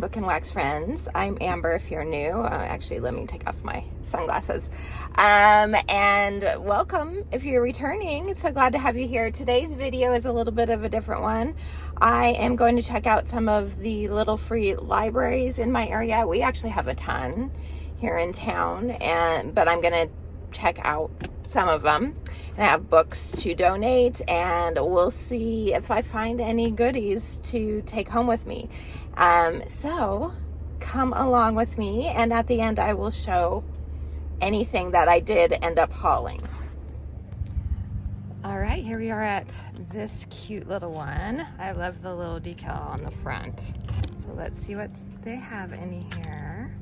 book and wax friends. I'm Amber if you're new. Actually, let me take off my sunglasses. And welcome if you're returning. So glad to have you here. Today's video is a little bit of a different one. I am going to check out some of the little free libraries in my area. We actually have a ton here in town, but I'm going to check out some of them. And I have books to donate, and we'll see if I find any goodies to take home with me. So come along with me, and at the end I will show anything that I did end up hauling. All right, here we are at this cute little one. I love the little decal on the front. So let's see what they have in here.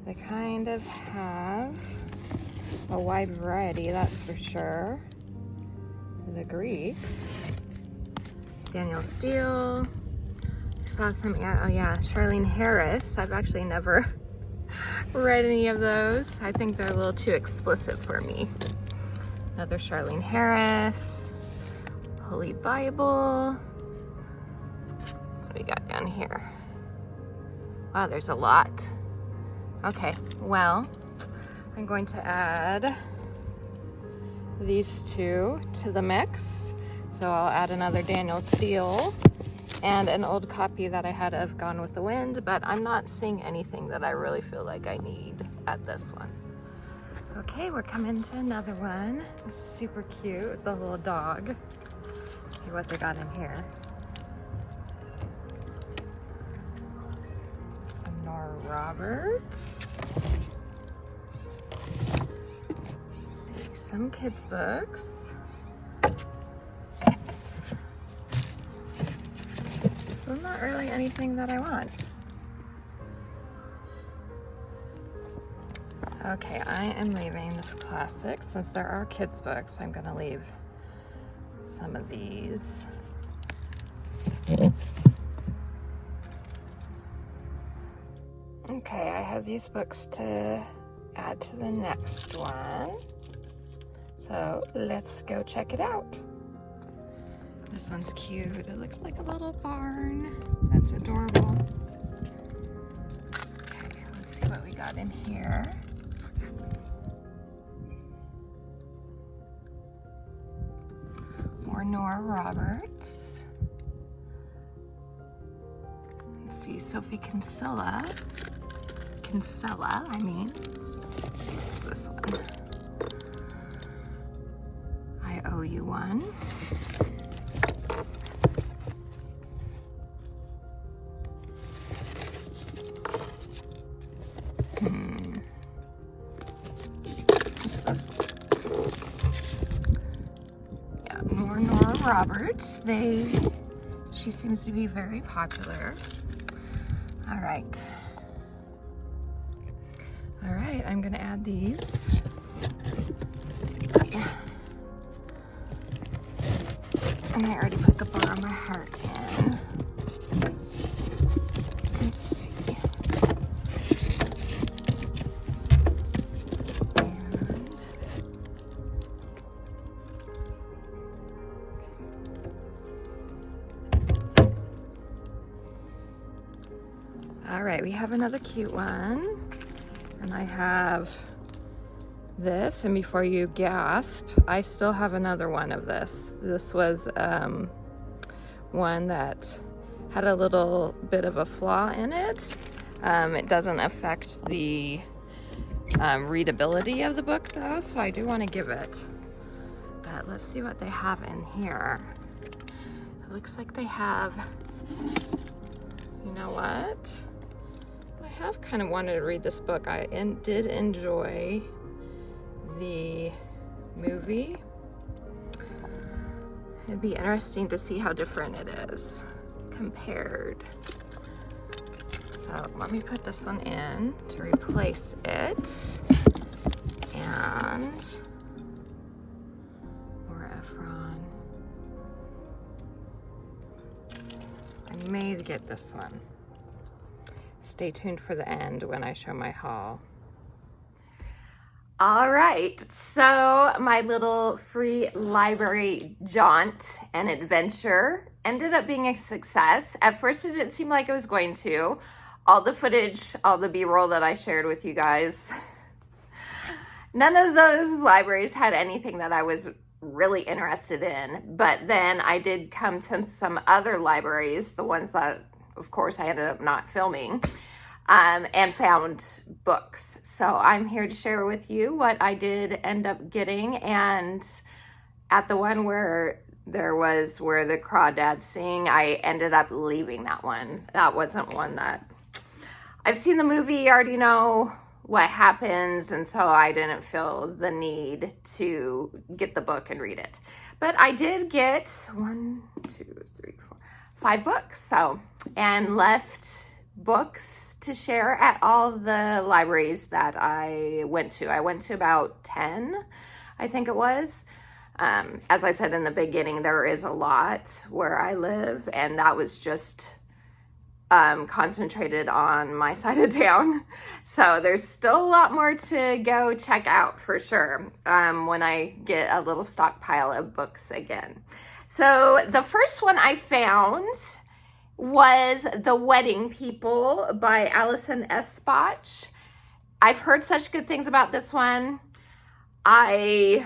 They kind of have a wide variety, that's for sure. The Greeks, Daniel Steele. I saw some, oh yeah, Charlene Harris. I've actually never read any of those. I think they're a little too explicit for me. Another Charlene Harris, Holy Bible. What do we got down here? Wow, there's a lot. Okay, well, I'm going to add these two to the mix. So I'll add another Daniel Steele and an old copy that I had of Gone with the Wind, but I'm not seeing anything that I really feel like I need at this one. Okay, we're coming to another one. It's super cute, the little dog. Let's see what they got in here. Nora Roberts. Let's see, some kids' books. So not really anything that I want. Okay, I am leaving this classic. Since there are kids' books, I'm gonna leave some of these. Okay, I have these books to add to the next one. So let's go check it out. This one's cute. It looks like a little barn. That's adorable. Okay, let's see what we got in here. More Nora Roberts. Let's see, Sophie Kinsella, I mean. What's this one? I Owe You One. What's this one? Yeah, more Nora Roberts. She seems to be very popular. All right, I'm gonna add these. Let's see. And I already put the bar on my heart in. Let's see. All right, we have another cute one. And I have this, and before you gasp, I still have another one of this. This was one that had a little bit of a flaw in it. It doesn't affect the readability of the book though, so I do want to give it. But let's see what they have in here. It looks like they have, you know what? I have kind of wanted to read this book. I did enjoy the movie. It'd be interesting to see how different it is compared. So let me put this one in to replace it. And Laura Ephron. I may get this one. Stay tuned for the end when I show my haul. All right, so my little free library jaunt and adventure ended up being a success. At first, it didn't seem like it was going to. All the footage, all the B-roll that I shared with you guys, none of those libraries had anything that I was really interested in. But then I did come to some other libraries, the ones that, of course, I ended up not filming, and found books. So I'm here to share with you what I did end up getting. And at the one where there was Where the Crawdads Sing, I ended up leaving that one. That wasn't one that I've seen the movie, already know what happens, and so I didn't feel the need to get the book and read it. But I did get 5 books, so, and left books to share at all the libraries that I went to. I went to about 10, I think it was. As I said in the beginning, there is a lot where I live, and that was just concentrated on my side of town. So there's still a lot more to go check out for sure when I get a little stockpile of books again. So the first one I found was The Wedding People by Allison Espach. I've heard such good things about this one. I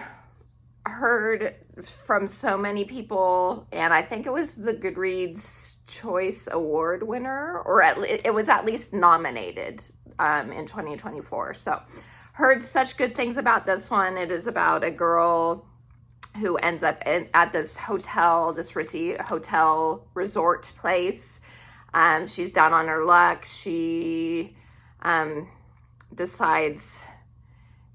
heard from so many people, and I think it was the Goodreads Choice Award winner, or it was at least nominated in 2024. So heard such good things about this one. It is about a girl who ends up at this hotel, this ritzy hotel resort place. She's down on her luck. She decides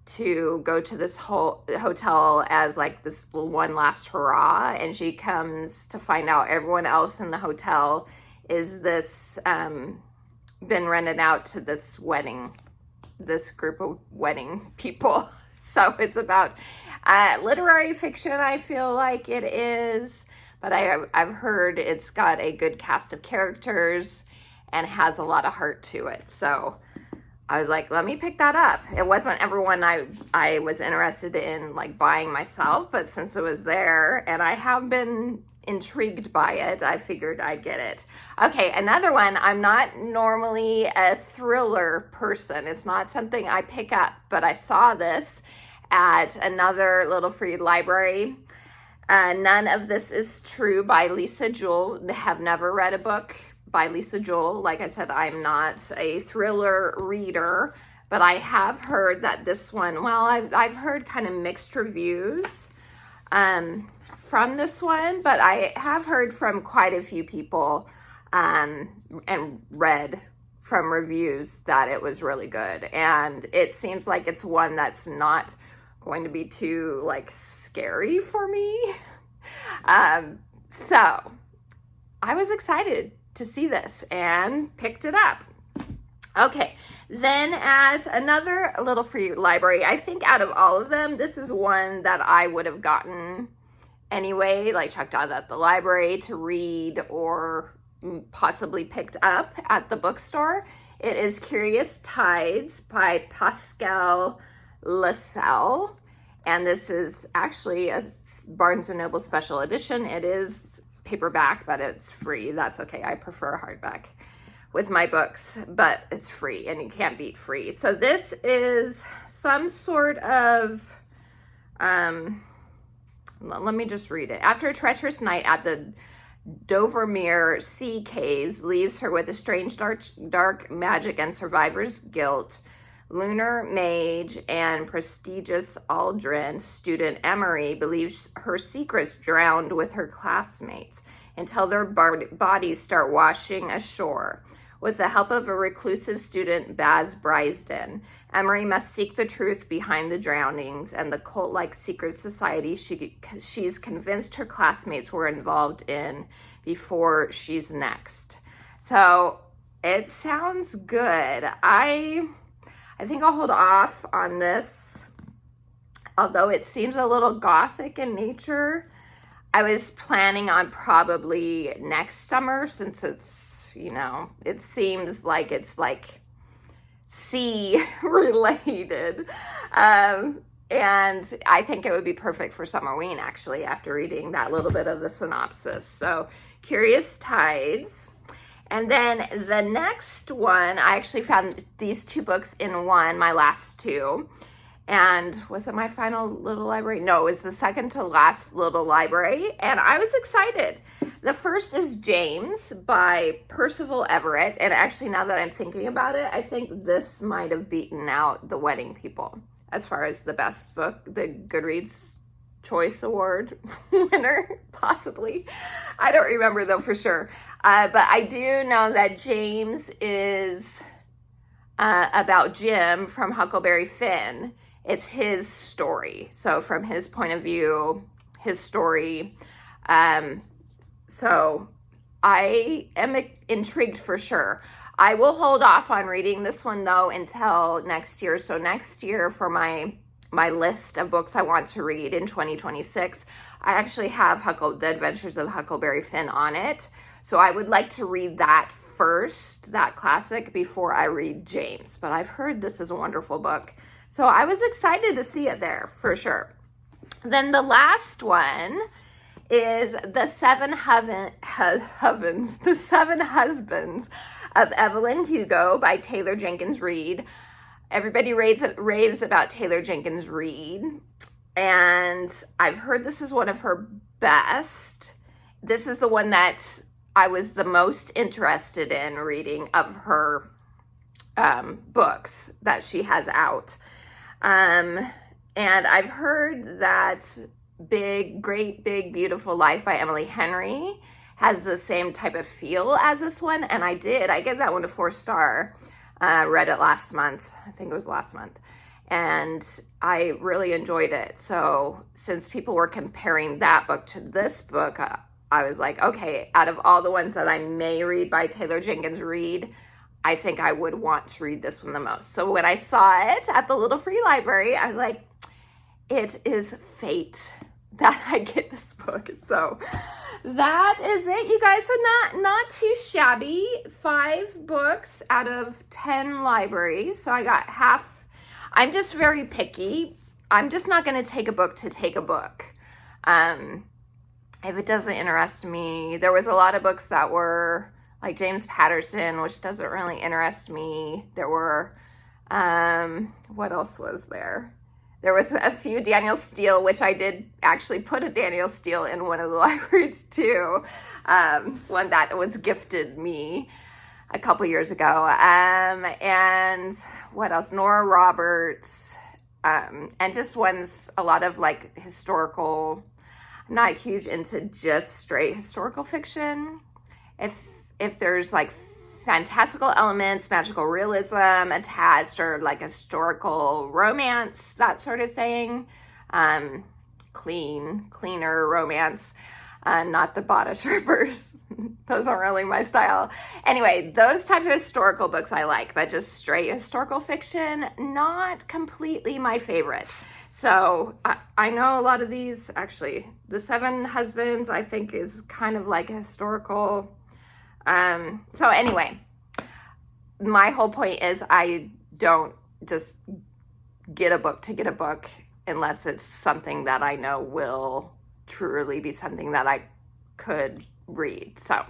to go to this whole hotel as like this one last hurrah, and she comes to find out everyone else in the hotel is this been rented out to this group of wedding people. So it's about literary fiction, I feel like it is, but I've heard it's got a good cast of characters and has a lot of heart to it. So I was like, let me pick that up. It wasn't everyone I was interested in like buying myself, but since it was there and I have been intrigued by it, I figured I'd get it. Okay, another one. I'm not normally a thriller person. It's not something I pick up, but I saw this at another little free library. None of This Is True by Lisa Jewell. Have never read a book by Lisa Jewell. Like I said, I'm not a thriller reader, but I have heard that this one, well, I've heard kind of mixed reviews from this one, but I have heard from quite a few people and read from reviews that it was really good. And it seems like it's one that's not going to be too like scary for me. So I was excited to see this and picked it up. Okay, then at another little free library, I think out of all of them, this is one that I would have gotten anyway, like checked out at the library to read or possibly picked up at the bookstore. It is Curious Tides by Pascal Lassalle, and this is actually a Barnes & Noble special edition. It is paperback, but it's free. That's okay. I prefer hardback with my books, but it's free and you can't beat free. So this is some sort of, let me just read it. After a treacherous night at the Dovermere Sea Caves leaves her with a strange dark magic and survivor's guilt, lunar mage and prestigious Aldrin student Emery believes her secrets drowned with her classmates until their bodies start washing ashore. With the help of a reclusive student, Baz Brysden, Emery must seek the truth behind the drownings and the cult-like secret society she's convinced her classmates were involved in before she's next. So it sounds good. I think I'll hold off on this, although it seems a little gothic in nature. I was planning on probably next summer, since it's, you know, it seems like it's like sea related. And I think it would be perfect for Summerween, actually, after reading that little bit of the synopsis. So, Curious Tides. And then the next one, I actually found these two books in one, my last two. And was it my final little library? No, it was the second to last little library. And I was excited. The first is James by Percival Everett. And actually, now that I'm thinking about it, I think this might have beaten out The Wedding People as far as the best book, the Goodreads Choice Award winner, possibly. I don't remember though for sure. But I do know that James is about Jim from Huckleberry Finn. It's his story. So from his point of view, his story. So I am intrigued for sure. I will hold off on reading this one though until next year. So next year for my list of books I want to read in 2026, I actually have The Adventures of Huckleberry Finn on it. So I would like to read that first, that classic, before I read James. But I've heard this is a wonderful book. So I was excited to see it there for sure. Then the last one is The Seven Husbands of Evelyn Hugo by Taylor Jenkins Reid. Everybody raves about Taylor Jenkins Reid, and I've heard this is one of her best. This is the one that I was the most interested in reading of her books that she has out. And I've heard that Great Big Beautiful Life by Emily Henry has the same type of feel as this one, and I gave that one a 4-star. Read it last month. I think it was last month. And I really enjoyed it. So since people were comparing that book to this book, I was like, okay, out of all the ones that I may read by Taylor Jenkins Reid, I think I would want to read this one the most. So when I saw it at the Little Free Library, I was like, it is fate that I get this book. So that is it, you guys. So not too shabby. 5 books out of 10 libraries. So I got half. I'm just very picky. I'm just not going to take a book to take a book. If it doesn't interest me, there was a lot of books that were like James Patterson, which doesn't really interest me. There were, what else was there? There was a few Daniel Steele, which I did actually put a Daniel Steele in one of the libraries too. One that was gifted me a couple years ago. And what else? Nora Roberts. And just ones, a lot of like historical. I'm not huge into just straight historical fiction. If there's like fantastical elements, magical realism attached, or like historical romance, that sort of thing. Cleaner romance, not the bodice rippers. Those aren't really my style. Anyway, those type of historical books I like, but just straight historical fiction, not completely my favorite. So I know a lot of these, actually, The Seven Husbands, I think is kind of like a historical. So anyway, my whole point is I don't just get a book to get a book unless it's something that I know will truly be something that I could read. So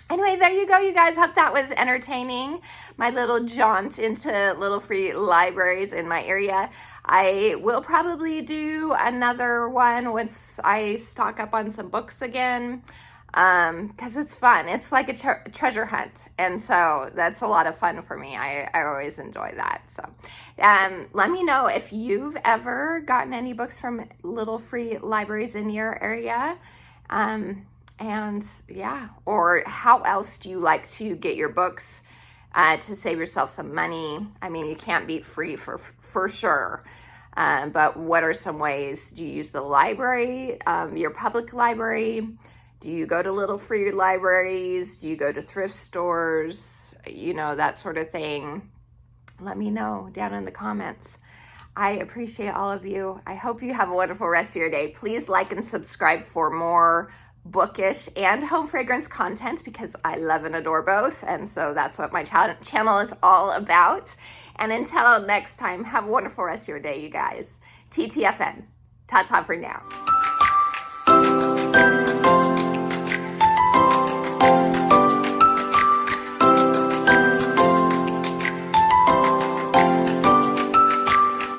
anyway, there you go, you guys. Hope that was entertaining. My little jaunt into Little Free Libraries in my area. I will probably do another one once I stock up on some books again. Because it's fun. It's like a treasure hunt. And so that's a lot of fun for me. I always enjoy that. So let me know if you've ever gotten any books from Little Free Libraries in your area. And yeah, or how else do you like to get your books to save yourself some money? I mean, you can't beat free for sure. But what are some ways? Do you use the library, your public library? Do you go to Little Free Libraries? Do you go to thrift stores? You know, that sort of thing. Let me know down in the comments. I appreciate all of you. I hope you have a wonderful rest of your day. Please like and subscribe for more bookish and home fragrance content because I love and adore both. And so that's what my channel is all about. And until next time, have a wonderful rest of your day, you guys. TTFN. Ta-ta for now.